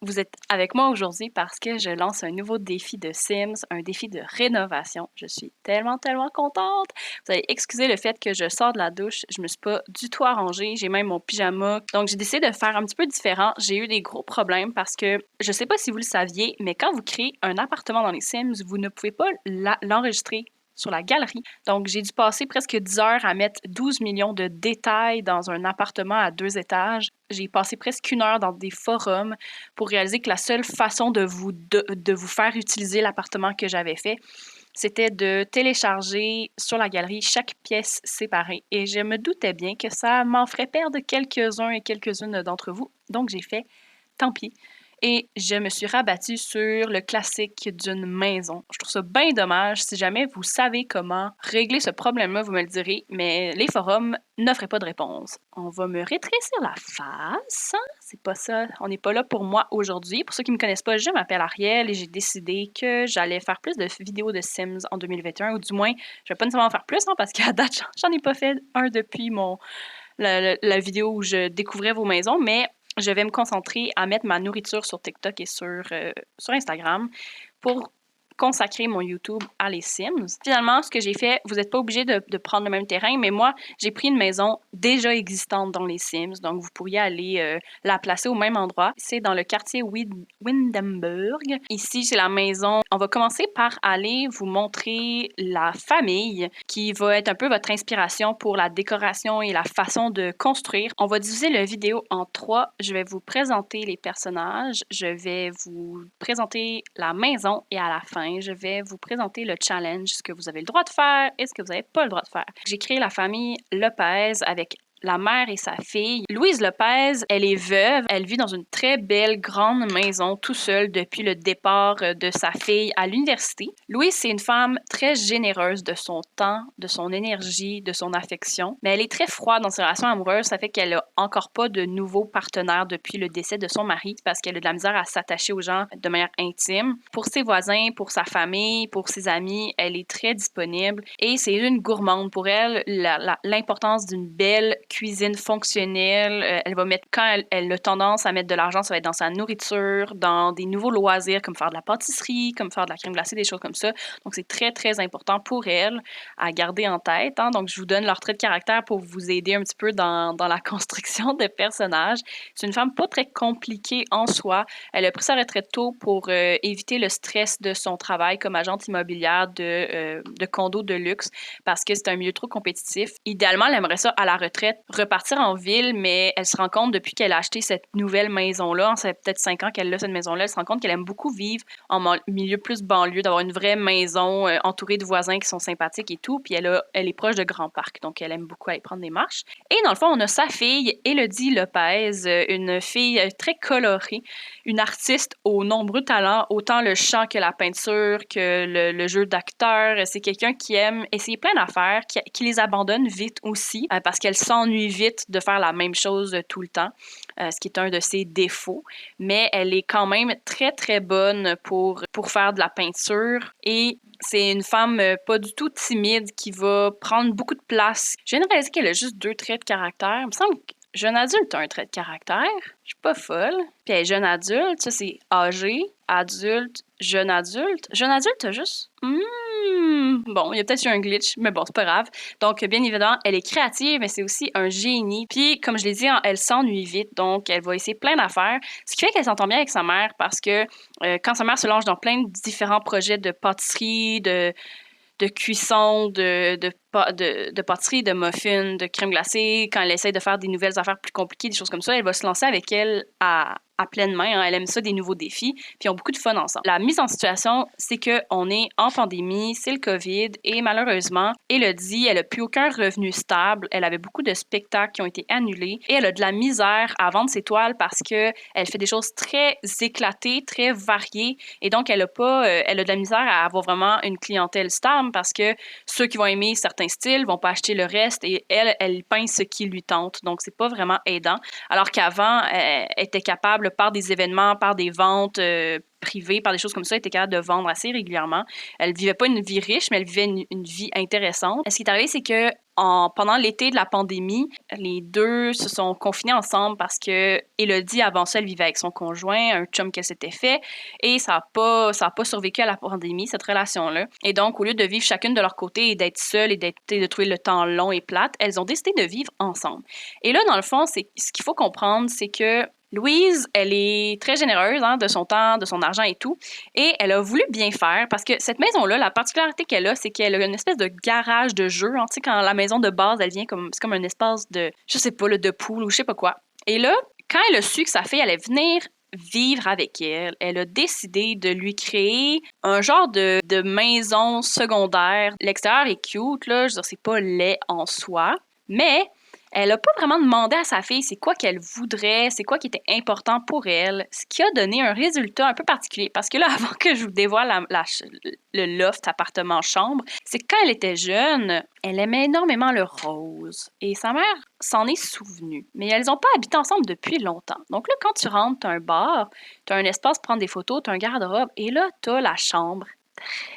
Vous êtes avec moi aujourd'hui parce que je lance un nouveau défi de Sims, un défi de rénovation. Je suis tellement, tellement contente. Vous allez excuser le fait que je sors de la douche. Je me suis pas du tout arrangée. J'ai même mon pyjama. Donc, j'ai décidé de faire un petit peu différent. J'ai eu des gros problèmes parce que je sais pas si vous le saviez, mais quand vous créez un appartement dans les Sims, vous ne pouvez pas l'enregistrer sur la galerie. Donc, j'ai dû passer presque 10 heures à mettre 12 millions de détails dans un appartement à 2 étages. J'ai passé presque 1 heure dans des forums pour réaliser que la seule façon de vous faire utiliser l'appartement que j'avais fait, c'était de télécharger sur la galerie chaque pièce séparée. Et je me doutais bien que ça m'en ferait perdre quelques-uns et quelques-unes d'entre vous. Donc, j'ai fait tant pis. Et je me suis rabattue sur le classique d'une maison. Je trouve ça bien dommage. Si jamais vous savez comment régler ce problème-là, vous me le direz, mais les forums n'offraient pas de réponse. On va me rétrécir la face. Hein? C'est pas ça. On n'est pas là pour moi aujourd'hui. Pour ceux qui ne me connaissent pas, je m'appelle Ariel et j'ai décidé que j'allais faire plus de vidéos de Sims en 2021, ou du moins, je vais pas nécessairement en faire plus, hein, parce qu'à date, j'en ai pas fait un depuis la vidéo où je découvrais vos maisons, mais je vais me concentrer à mettre ma nourriture sur TikTok et sur Instagram pour consacrer mon YouTube à les Sims. Finalement, ce que j'ai fait, vous n'êtes pas obligé de prendre le même terrain, mais moi, j'ai pris une maison déjà existante dans les Sims, donc vous pourriez aller la placer au même endroit. C'est dans le quartier Windenburg. Ici, c'est la maison. On va commencer par aller vous montrer la famille qui va être un peu votre inspiration pour la décoration et la façon de construire. On va diviser la vidéo en 3. Je vais vous présenter les personnages, je vais vous présenter la maison et à la fin, je vais vous présenter le challenge, ce que vous avez le droit de faire et ce que vous n'avez pas le droit de faire. J'ai créé la famille Lopez avec la mère et sa fille. Louise Lopez, elle est veuve. Elle vit dans une très belle grande maison tout seule depuis le départ de sa fille à l'université. Louise, c'est une femme très généreuse de son temps, de son énergie, de son affection, mais elle est très froide dans ses relations amoureuses. Ça fait qu'elle n'a encore pas de nouveaux partenaires depuis le décès de son mari parce qu'elle a de la misère à s'attacher aux gens de manière intime. Pour ses voisins, pour sa famille, pour ses amis, elle est très disponible et c'est une gourmande. Pour elle, l'importance d'une belle cuisine fonctionnelle. Elle va mettre, quand elle a tendance à mettre de l'argent, ça va être dans sa nourriture, dans des nouveaux loisirs comme faire de la pâtisserie, comme faire de la crème glacée, des choses comme ça. Donc, c'est très, très important pour elle à garder en tête. Hein. Donc, je vous donne leur trait de caractère pour vous aider un petit peu dans la construction des personnages. C'est une femme pas très compliquée en soi. Elle a pris sa retraite tôt pour éviter le stress de son travail comme agente immobilière de condos de luxe parce que c'est un milieu trop compétitif. Idéalement, elle aimerait ça à la retraite repartir en ville, mais elle se rend compte depuis qu'elle a acheté cette nouvelle maison-là, ça fait peut-être 5 ans qu'elle a cette maison-là, elle se rend compte qu'elle aime beaucoup vivre en milieu plus banlieue, d'avoir une vraie maison entourée de voisins qui sont sympathiques et tout, puis elle est proche de grands parcs, donc elle aime beaucoup aller prendre des marches. Et dans le fond, on a sa fille, Élodie Lopez, une fille très colorée, une artiste aux nombreux talents, autant le chant que la peinture, que le jeu d'acteur. C'est quelqu'un qui aime essayer plein d'affaires, qui les abandonne vite aussi, parce qu'elle s'ennuie vite de faire la même chose tout le temps, ce qui est un de ses défauts. Mais elle est quand même très, très bonne pour faire de la peinture et c'est une femme pas du tout timide qui va prendre beaucoup de place. Je viens de réaliser qu'elle a juste 2 traits de caractère. Il me semble que jeune adulte a un trait de caractère. Je suis pas folle. Puis elle est jeune adulte, ça c'est âgé, adulte, jeune adulte. Jeune adulte, t'as juste... Bon, il y a peut-être eu un glitch, mais bon, c'est pas grave. Donc, bien évidemment, elle est créative, mais c'est aussi un génie. Puis, comme je l'ai dit, elle s'ennuie vite, donc elle va essayer plein d'affaires. Ce qui fait qu'elle s'entend bien avec sa mère parce que quand sa mère se lance dans plein de différents projets de pâtisserie, de cuisson, de pâtisserie, de muffins, de crème glacée, quand elle essaie de faire des nouvelles affaires plus compliquées, des choses comme ça, elle va se lancer avec elle à pleine main. Hein. Elle aime ça, des nouveaux défis, puis ils ont beaucoup de fun ensemble. La mise en situation, c'est qu'on est en pandémie, c'est le COVID, et malheureusement, Élodie, elle n'a plus aucun revenu stable. Elle avait beaucoup de spectacles qui ont été annulés, et elle a de la misère à vendre ses toiles parce qu'elle fait des choses très éclatées, très variées, et donc elle a de la misère à avoir vraiment une clientèle stable parce que ceux qui vont aimer certains styles vont pas acheter le reste, et elle peint ce qui lui tente, donc c'est pas vraiment aidant. Alors qu'avant, elle était capable, par des événements, par des ventes privées, par des choses comme ça, elle était capable de vendre assez régulièrement. Elle vivait pas une vie riche, mais elle vivait une vie intéressante. Ce qui est arrivé, c'est que pendant l'été de la pandémie, les deux se sont confinés ensemble parce que Élodie, avant ça, elle vivait avec son conjoint, un chum qu'elle s'était fait, et ça a pas survécu à la pandémie, cette relation-là. Et donc, au lieu de vivre chacune de leur côté et d'être seule et de trouver le temps long et plate, elles ont décidé de vivre ensemble. Et là, dans le fond, ce qu'il faut comprendre, c'est que Louise, elle est très généreuse de son temps, de son argent et tout. Et elle a voulu bien faire parce que cette maison-là, la particularité qu'elle a, c'est qu'elle a une espèce de garage de jeu. Tu sais, quand la maison de base, elle vient c'est comme un espace de, je sais pas, de poule ou je sais pas quoi. Et là, quand elle a su que sa fille allait venir vivre avec elle, elle a décidé de lui créer un genre de maison secondaire. L'extérieur est cute, là, je veux dire, c'est pas laid en soi, mais elle n'a pas vraiment demandé à sa fille c'est quoi qu'elle voudrait, c'est quoi qui était important pour elle, ce qui a donné un résultat un peu particulier. Parce que là, avant que je vous dévoile le loft appartement-chambre, c'est que quand elle était jeune, elle aimait énormément le rose. Et sa mère s'en est souvenue. Mais elles n'ont pas habité ensemble depuis longtemps. Donc là, quand tu rentres, tu as un bar, tu as un espace pour prendre des photos, tu as un garde-robe, et là, tu as la chambre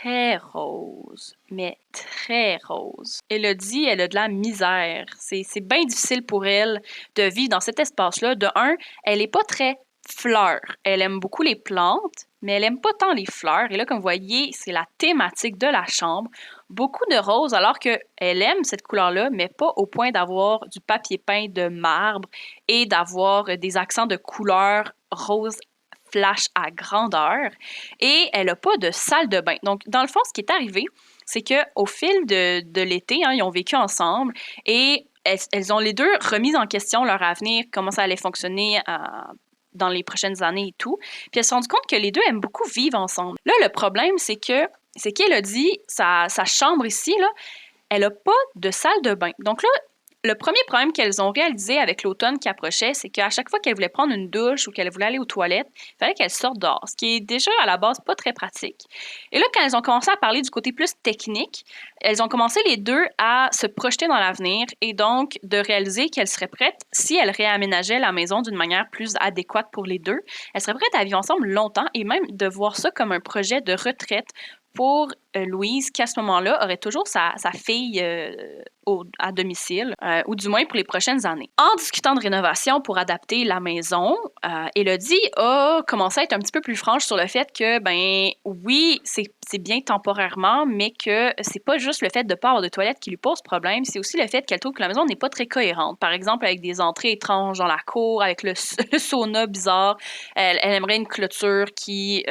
très rose, mais très rose. Élodie, elle a de la misère. C'est bien difficile pour elle de vivre dans cet espace-là. De un, elle n'est pas très fleur. Elle aime beaucoup les plantes, mais elle aime pas tant les fleurs. Et là, comme vous voyez, c'est la thématique de la chambre. Beaucoup de roses, alors qu'elle aime cette couleur-là, mais pas au point d'avoir du papier peint de marbre et d'avoir des accents de couleurs roses flash à grandeur, et elle n'a pas de salle de bain. Donc, dans le fond, ce qui est arrivé, c'est qu'au fil de l'été, ils ont vécu ensemble et elles ont les deux remis en question leur avenir, comment ça allait fonctionner dans les prochaines années et tout. Puis elles se sont rendues compte que les deux aiment beaucoup vivre ensemble. Là, le problème, c'est qu'elle a dit, sa chambre ici, là, elle n'a pas de salle de bain. Donc là, le premier problème qu'elles ont réalisé avec l'automne qui approchait, c'est qu'à chaque fois qu'elles voulaient prendre une douche ou qu'elles voulaient aller aux toilettes, il fallait qu'elles sortent dehors, ce qui est déjà à la base pas très pratique. Et là, quand elles ont commencé à parler du côté plus technique, elles ont commencé les deux à se projeter dans l'avenir et donc de réaliser qu'elles seraient prêtes, si elles réaménageaient la maison d'une manière plus adéquate pour les deux, elles seraient prêtes à vivre ensemble longtemps et même de voir ça comme un projet de retraite pour Louise, qui à ce moment-là aurait toujours sa fille à domicile, ou du moins pour les prochaines années. En discutant de rénovation pour adapter la maison, Élodie a commencé à être un petit peu plus franche sur le fait que, ben oui, c'est bien temporairement, mais que c'est pas juste le fait de ne pas avoir de toilette qui lui pose problème, c'est aussi le fait qu'elle trouve que la maison n'est pas très cohérente. Par exemple, avec des entrées étranges dans la cour, avec le sauna bizarre, elle aimerait une clôture qui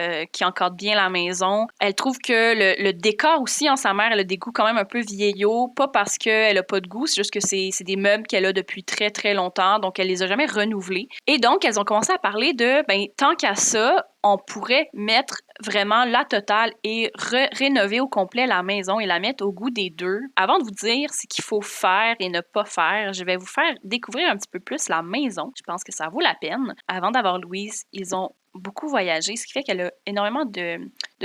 encadre bien la maison. Elle trouve que le décor aussi, sa mère, elle a des goûts quand même un peu vieillots, pas parce qu'elle a pas de goût, c'est juste que c'est des meubles qu'elle a depuis très, très longtemps, donc elle les a jamais renouvelés. Et donc, elles ont commencé à parler de, tant qu'à ça, on pourrait mettre vraiment la totale et rénover au complet la maison et la mettre au goût des deux. Avant de vous dire ce qu'il faut faire et ne pas faire, je vais vous faire découvrir un petit peu plus la maison. Je pense que ça vaut la peine. Avant d'avoir Louise, ils ont beaucoup voyagé, ce qui fait qu'elle a énormément de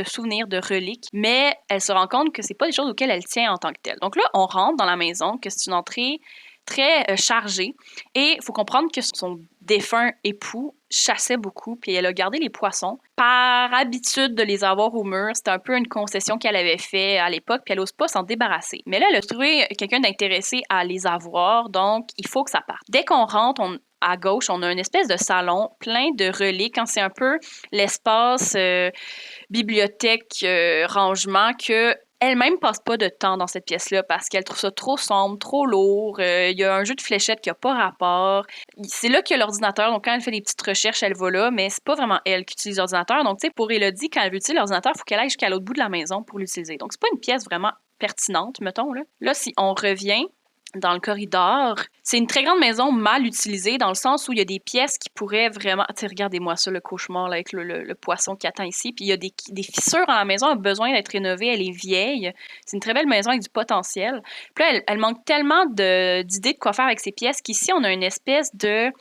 souvenirs, de reliques, mais elle se rend compte que c'est pas des choses auxquelles elle tient en tant que telle. Donc là, on rentre dans la maison, que c'est une entrée très chargée, et il faut comprendre que son défunt époux chassait beaucoup, puis elle a gardé les poissons par habitude de les avoir au mur. C'était un peu une concession qu'elle avait fait à l'époque, puis elle n'ose pas s'en débarrasser. Mais là, elle a trouvé quelqu'un d'intéressé à les avoir, donc il faut que ça parte. Dès qu'on rentre, à gauche, on a une espèce de salon plein de reliques. C'est un peu l'espace bibliothèque, rangement que elle-même passe pas de temps dans cette pièce-là parce qu'elle trouve ça trop sombre, trop lourd. Il y a un jeu de fléchettes qui n'a pas rapport. C'est là qu'il y a l'ordinateur. Donc, quand elle fait des petites recherches, elle va là, mais c'est pas vraiment elle qui utilise l'ordinateur. Donc, tu sais, pour Élodie, quand elle veut utiliser l'ordinateur, il faut qu'elle aille jusqu'à l'autre bout de la maison pour l'utiliser. Donc, c'est pas une pièce vraiment pertinente, mettons. Là, si on revient dans le corridor, c'est une très grande maison mal utilisée dans le sens où il y a des pièces qui pourraient vraiment... Tu sais, regardez-moi ça, le cauchemar là, avec le poisson qui attend ici. Puis il y a des fissures dans la maison, elle a besoin d'être rénovée, elle est vieille. C'est une très belle maison avec du potentiel. Puis là, elle manque tellement d'idées de quoi faire avec ces pièces qu'ici, on a une espèce de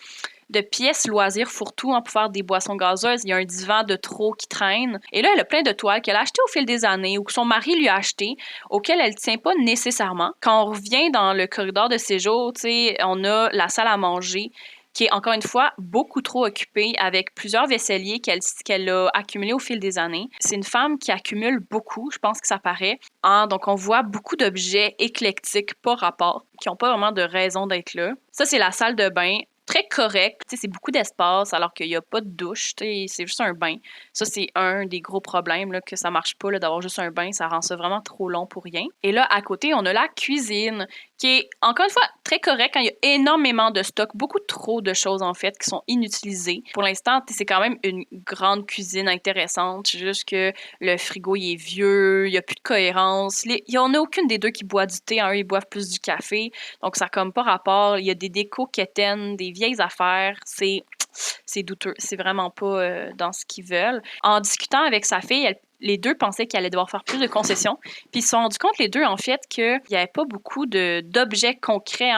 pièces loisirs fourre-tout pour faire des boissons gazeuses. Il y a un divan de trop qui traîne. Et là, elle a plein de toiles qu'elle a achetées au fil des années ou que son mari lui a achetées, auxquelles elle ne tient pas nécessairement. Quand on revient dans le corridor de séjour, on a la salle à manger qui est encore une fois beaucoup trop occupée avec plusieurs vaisseliers qu'elle a accumulés au fil des années. C'est une femme qui accumule beaucoup, je pense que ça paraît. Donc on voit beaucoup d'objets éclectiques par rapport, qui n'ont pas vraiment de raison d'être là. Ça, c'est la salle de bain. Très correct, c'est beaucoup d'espace alors qu'il n'y a pas de douche, c'est juste un bain. Ça, c'est un des gros problèmes, là, que ça marche pas d'avoir juste un bain, ça rend ça vraiment trop long pour rien. Et là, à côté, on a la cuisine, qui est, encore une fois, très correct quand il y a énormément de stock, beaucoup trop de choses, en fait, qui sont inutilisées. Pour l'instant, c'est quand même une grande cuisine intéressante, c'est juste que le frigo, il est vieux, il n'y a plus de cohérence. Il n'y en a aucune des deux qui boit du thé, eux, ils boivent plus du café, donc ça n'a comme pas rapport. Il y a des décos quétaines, des vieilles affaires, c'est douteux, c'est vraiment pas dans ce qu'ils veulent. En discutant avec sa fille, les deux pensaient qu'elle allait devoir faire plus de concessions, puis ils se sont rendus compte, les deux, en fait, qu'il n'y avait pas beaucoup d'objets concrets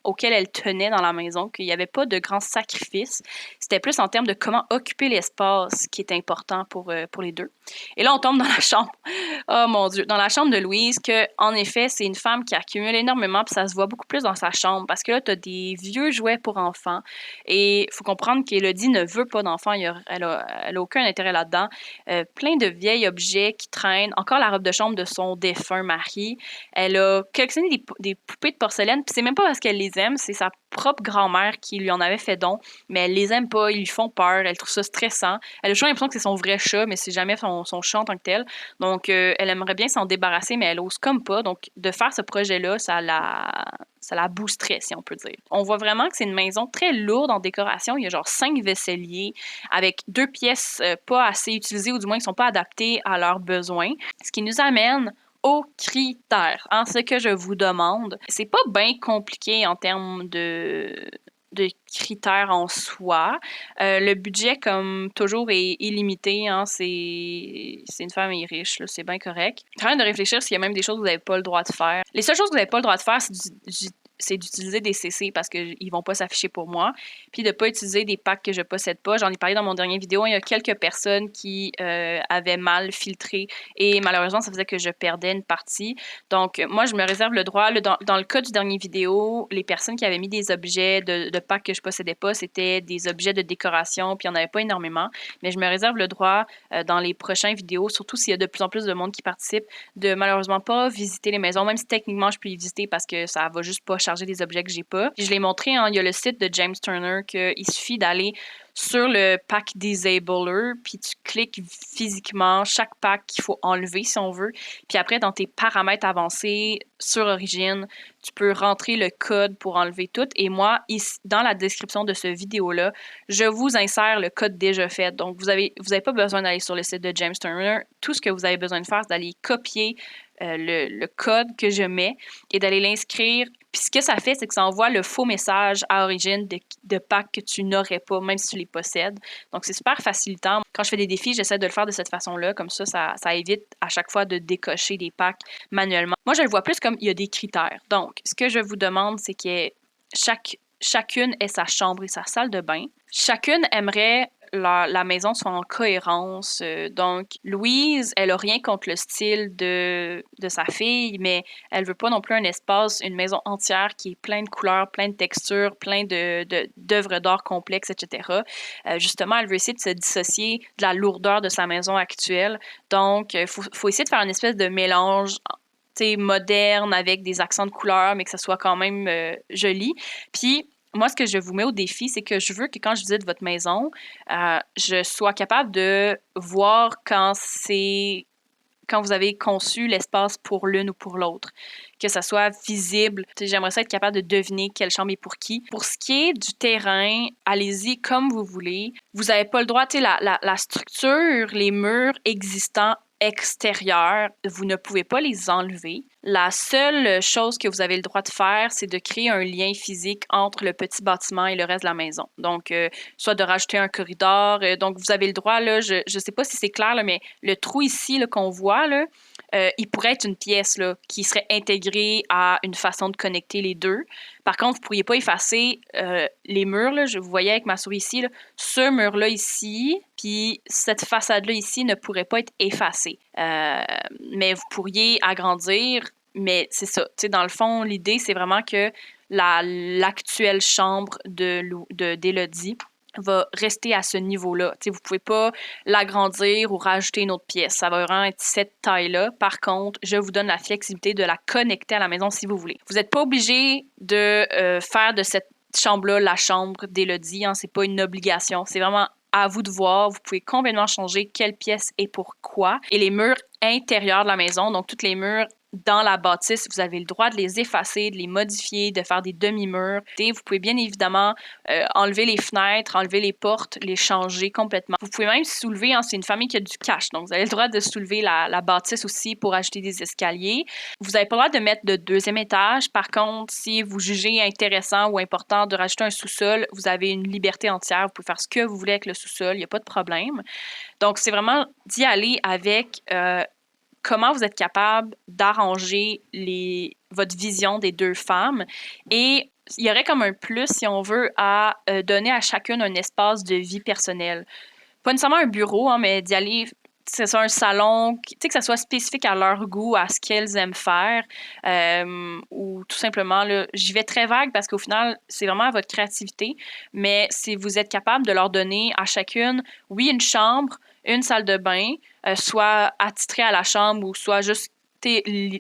auxquels elle tenait dans la maison, qu'il n'y avait pas de grands sacrifices. C'était plus en termes de comment occuper l'espace qui est important pour les deux. Et là, on tombe dans la chambre. Oh mon Dieu, dans la chambre de Louise, que en effet, c'est une femme qui accumule énormément, puis ça se voit beaucoup plus dans sa chambre, parce que là, tu as des vieux jouets pour enfants, et il faut comprendre qu'Élodie ne veut pas d'enfants, elle a aucun intérêt là-dedans. Plein de vieils objets qui traînent, encore la robe de chambre de son défunt mari. Elle a collectionné des poupées de porcelaine, puis c'est même pas parce qu'elle les aime, c'est sa propre grand-mère qui lui en avait fait don, mais elle les aime pas, ils lui font peur, elle trouve ça stressant. Elle a toujours l'impression que c'est son vrai chat, mais c'est jamais son chat en tant que tel. Donc, elle aimerait bien s'en débarrasser, mais elle ose comme pas. Donc, de faire ce projet-là, ça la boosterait, si on peut dire. On voit vraiment que c'est une maison très lourde en décoration. Il y a genre 5 vaisseliers avec 2 pièces pas assez utilisées, ou du moins qui sont pas adaptées à leurs besoins. Ce qui nous amène aux critères. Ce que je vous demande, c'est pas bien compliqué en termes de critères en soi. Le budget, comme toujours, est illimité. C'est une famille riche, là, c'est bien correct. Quand même de réfléchir s'il y a même des choses que vous n'avez pas le droit de faire. Les seules choses que vous n'avez pas le droit de faire, c'est d'utiliser des CC parce qu'ils vont pas s'afficher pour moi, puis de pas utiliser des packs que je possède pas. J'en ai parlé dans mon dernier vidéo, il y a quelques personnes qui avaient mal filtré et malheureusement, ça faisait que je perdais une partie. Donc, moi, je me réserve le droit. Dans le cas du dernier vidéo, les personnes qui avaient mis des objets de packs que je possédais pas, c'était des objets de décoration, puis il n'y en avait pas énormément, mais je me réserve le droit dans les prochaines vidéos, surtout s'il y a de plus en plus de monde qui participe, de malheureusement pas visiter les maisons, même si techniquement, je peux les visiter parce que ça va juste pas charger des objets que j'ai pas. Puis je l'ai montré, il y a le site de James Turner qu'il suffit d'aller sur le pack Disabler, puis tu cliques physiquement chaque pack qu'il faut enlever si on veut. Puis après, dans tes paramètres avancés sur Origin, tu peux rentrer le code pour enlever tout. Et moi, ici, dans la description de ce vidéo-là, je vous insère le code déjà fait. Donc, vous avez pas besoin d'aller sur le site de James Turner. Tout ce que vous avez besoin de faire, c'est d'aller copier le code que je mets et d'aller l'inscrire. Puis ce que ça fait, c'est que ça envoie le faux message à Origin de packs que tu n'aurais pas, même si tu les possèdes. Donc, c'est super facilitant. Quand je fais des défis, j'essaie de le faire de cette façon-là. Comme ça évite à chaque fois de décocher des packs manuellement. Moi, je le vois plus comme il y a des critères. Donc, ce que je vous demande, c'est que chacune ait sa chambre et sa salle de bain. Chacune aimerait la maison soit en cohérence. Donc, Louise, elle a rien contre le style de sa fille, mais elle veut pas non plus un espace, une maison entière qui est plein de couleurs, plein de textures, plein d'œuvres d'art complexes, etc. Justement, elle veut essayer de se dissocier de la lourdeur de sa maison actuelle. Donc, faut essayer de faire une espèce de mélange moderne avec des accents de couleurs, mais que ça soit quand même joli. Puis, moi, ce que je vous mets au défi, c'est que je veux que quand je visite votre maison, je sois capable de voir quand vous avez conçu l'espace pour l'une ou pour l'autre, que ça soit visible. J'aimerais ça être capable de deviner quelle chambre est pour qui. Pour ce qui est du terrain, allez-y comme vous voulez. Vous n'avez pas le droit, la structure, les murs existants extérieurs, vous ne pouvez pas les enlever. La seule chose que vous avez le droit de faire, c'est de créer un lien physique entre le petit bâtiment et le reste de la maison. Donc, soit de rajouter un corridor. Donc, vous avez le droit, là, je ne sais pas si c'est clair, là, mais le trou ici là, qu'on voit, là, il pourrait être une pièce là, qui serait intégrée à une façon de connecter les deux. Par contre, vous ne pourriez pas effacer les murs. Là, vous voyez avec ma souris ici, là, ce mur-là ici, puis cette façade-là ici ne pourrait pas être effacée. Mais vous pourriez agrandir Mais c'est ça. Tu sais, dans le fond, l'idée, c'est vraiment que l'actuelle chambre d'Élodie va rester à ce niveau-là. Tu sais, vous pouvez pas l'agrandir ou rajouter une autre pièce. Ça va vraiment être cette taille-là. Par contre, je vous donne la flexibilité de la connecter à la maison si vous voulez. Vous n'êtes pas obligé de faire de cette chambre-là la chambre d'Élodie. Hein, c'est pas une obligation. C'est vraiment à vous de voir. Vous pouvez complètement changer quelle pièce et pourquoi. Et les murs intérieurs de la maison, donc tous les murs dans la bâtisse, vous avez le droit de les effacer, de les modifier, de faire des demi-murs. Et vous pouvez bien évidemment enlever les fenêtres, enlever les portes, les changer complètement. Vous pouvez même soulever, hein, c'est une famille qui a du cash, donc vous avez le droit de soulever la bâtisse aussi pour ajouter des escaliers. Vous n'avez pas le droit de mettre de deuxième étage. Par contre, si vous jugez intéressant ou important de rajouter un sous-sol, vous avez une liberté entière. Vous pouvez faire ce que vous voulez avec le sous-sol, il n'y a pas de problème. Donc, c'est vraiment d'y aller avec comment vous êtes capable d'arranger votre vision des deux femmes. Et il y aurait comme un plus, si on veut, à donner à chacune un espace de vie personnelle. Pas nécessairement un bureau, hein, mais d'y aller, que ce soit un salon, que ça soit spécifique à leur goût, à ce qu'elles aiment faire, ou tout simplement, là, j'y vais très vague parce qu'au final, c'est vraiment à votre créativité, mais si vous êtes capable de leur donner à chacune, oui, une chambre, une salle de bain, soit attitrée à la chambre ou soit juste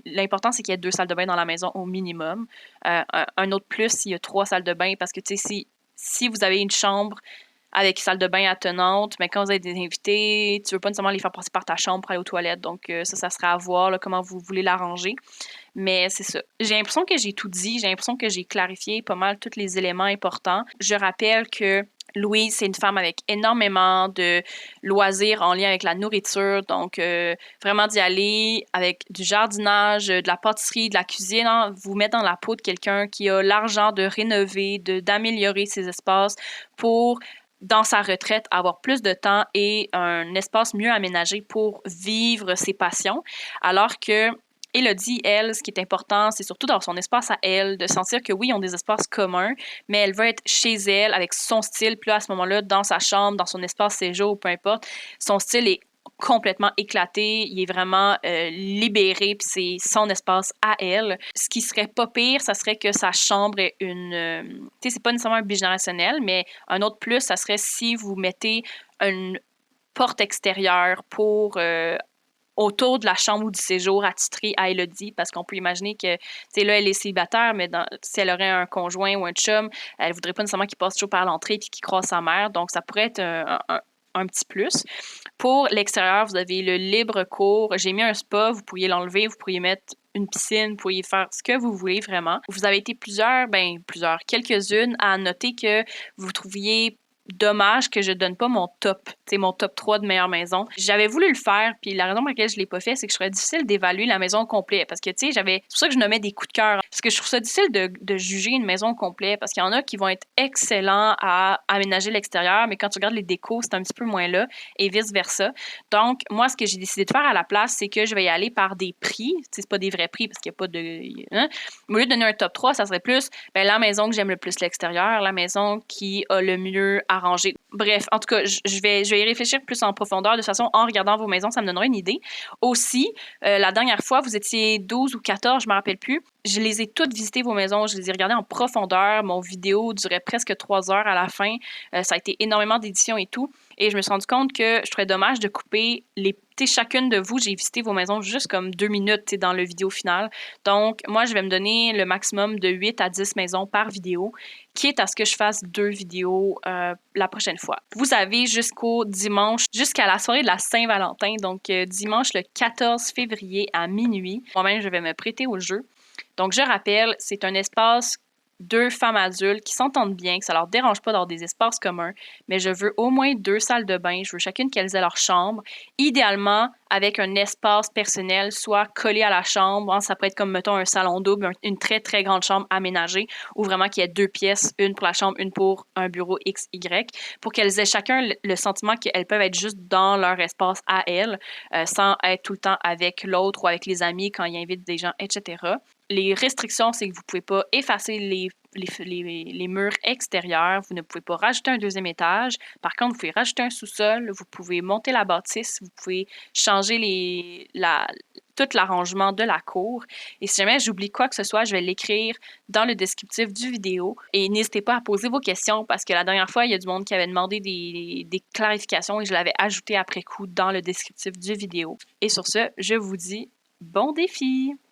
l'important, c'est qu'il y ait 2 salles de bain dans la maison au minimum. Un autre plus, s'il y a 3 salles de bain, parce que si vous avez une chambre avec salle de bain attenante, mais quand vous avez des invités, tu veux pas nécessairement les faire passer par ta chambre pour aller aux toilettes. Donc, ça sera à voir là, comment vous voulez l'arranger. Mais c'est ça. J'ai l'impression que j'ai tout dit. J'ai l'impression que j'ai clarifié pas mal tous les éléments importants. Je rappelle que Louise, c'est une femme avec énormément de loisirs en lien avec la nourriture. Donc, vraiment d'y aller avec du jardinage, de la pâtisserie, de la cuisine, hein, vous mettre dans la peau de quelqu'un qui a l'argent de rénover, d'améliorer ses espaces pour dans sa retraite, avoir plus de temps et un espace mieux aménagé pour vivre ses passions. Alors que Élodie, elle, ce qui est important, c'est surtout dans son espace à elle, de sentir que oui, ils ont des espaces communs, mais elle veut être chez elle avec son style. Puis là, à ce moment-là, dans sa chambre, dans son espace séjour, peu importe, son style est complètement éclaté, il est vraiment libéré, puis c'est son espace à elle. Ce qui serait pas pire, ça serait que sa chambre est une... tu sais, c'est pas nécessairement un bigénérationnel, mais un autre plus, ça serait si vous mettez une porte extérieure pour... autour de la chambre ou du séjour attitré à Élodie, parce qu'on peut imaginer que, tu sais, là, elle est célibataire, mais si elle aurait un conjoint ou un chum, elle voudrait pas nécessairement qu'il passe toujours par l'entrée puis qu'il croise sa mère, donc ça pourrait être un petit plus. Pour l'extérieur, vous avez le libre cours. J'ai mis un spa, vous pourriez l'enlever, vous pourriez mettre une piscine, vous pourriez faire ce que vous voulez vraiment. Vous avez été quelques-unes à noter que vous trouviez dommage que je donne pas mon top, mon top 3 de meilleure maison. J'avais voulu le faire, puis la raison pour laquelle je l'ai pas fait, c'est que je trouvais difficile d'évaluer la maison au complet, parce que, tu sais, c'est pour ça que je nommais des coups de cœur, parce que je trouve ça difficile de juger une maison au complet, parce qu'il y en a qui vont être excellents à aménager l'extérieur, mais quand tu regardes les décos, c'est un petit peu moins là, et vice-versa. Donc, moi, ce que j'ai décidé de faire à la place, c'est que je vais y aller par des prix, c'est pas des vrais prix, parce qu'il n'y a pas de... Hein? Au lieu de donner un top 3, ça serait plus la maison que j'aime le plus l'extérieur, la maison qui a le mieux arrangé. Bref, en tout cas, je vais y réfléchir plus en profondeur. De toute façon, en regardant vos maisons, ça me donnera une idée. Aussi, la dernière fois, vous étiez 12 ou 14, je ne me rappelle plus. Je les ai toutes visitées, vos maisons. Je les ai regardées en profondeur. Mon vidéo durait presque 3 heures à la fin. Ça a été énormément d'éditions et tout. Et je me suis rendu compte que je trouvais dommage de couper chacune de vous, j'ai visité vos maisons juste comme 2 minutes dans le vidéo final. Donc, moi, je vais me donner le maximum de 8 à 10 maisons par vidéo, quitte à ce que je fasse 2 vidéos la prochaine fois. Vous avez jusqu'au dimanche, jusqu'à la soirée de la Saint-Valentin, donc dimanche le 14 février à minuit. Moi-même, je vais me prêter au jeu. Donc, je rappelle, c'est un espace 2 femmes adultes qui s'entendent bien, que ça leur dérange pas d'avoir des espaces communs, mais je veux au moins 2 salles de bain. Je veux chacune qu'elles aient leur chambre, idéalement avec un espace personnel, soit collé à la chambre. Hein, ça peut être comme, mettons, un salon double, une très, très grande chambre aménagée, ou vraiment qu'il y ait 2 pièces, une pour la chambre, une pour un bureau XY, pour qu'elles aient chacun le sentiment qu'elles peuvent être juste dans leur espace à elles, sans être tout le temps avec l'autre ou avec les amis quand ils invitent des gens, etc. Les restrictions, c'est que vous ne pouvez pas effacer les murs extérieurs. Vous ne pouvez pas rajouter un 2e étage. Par contre, vous pouvez rajouter un sous-sol. Vous pouvez monter la bâtisse. Vous pouvez changer tout l'arrangement de la cour. Et si jamais j'oublie quoi que ce soit, je vais l'écrire dans le descriptif du vidéo. Et n'hésitez pas à poser vos questions parce que la dernière fois, il y a du monde qui avait demandé des clarifications et je l'avais ajouté après coup dans le descriptif du vidéo. Et sur ce, je vous dis bon défi!